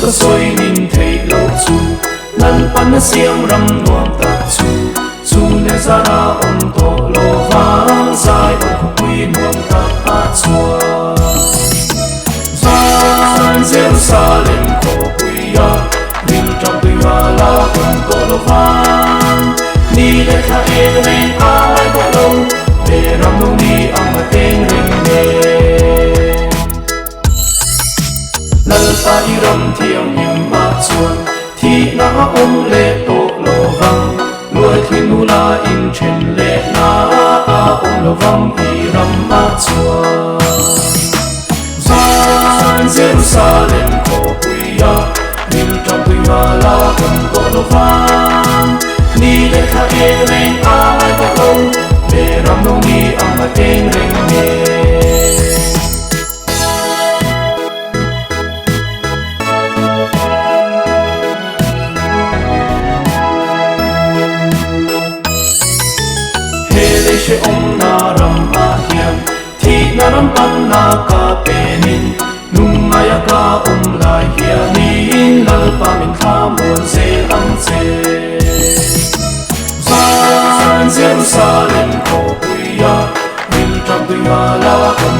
ta soi nhìn thấy lâu chu nan pan na siam ram nuam tak chu chu ne za ra om to lo vang sai om quy nuam tak a chua San Jerusalem ko kuya ning trong tu la om to lo vang ni le tha e ne ai bo lo be ram no ni ang ma teng ring ne lal ta i ram thiam him ma chuan thi na om le to lo vang nuôi thi nu la in chen le na a om lo vang i ram ma chuan San Jerusalem ko kuya ning trong tu la om to lo vang ni le tha e ne ai bo lo be ram no ni ang ma teng ring ne she om na ram a hiam thi na ram pan na ka penin nung maya ka om lai hianin lal pa min kha mon se ang se San Jerusalem ko kuya bil tam tu la om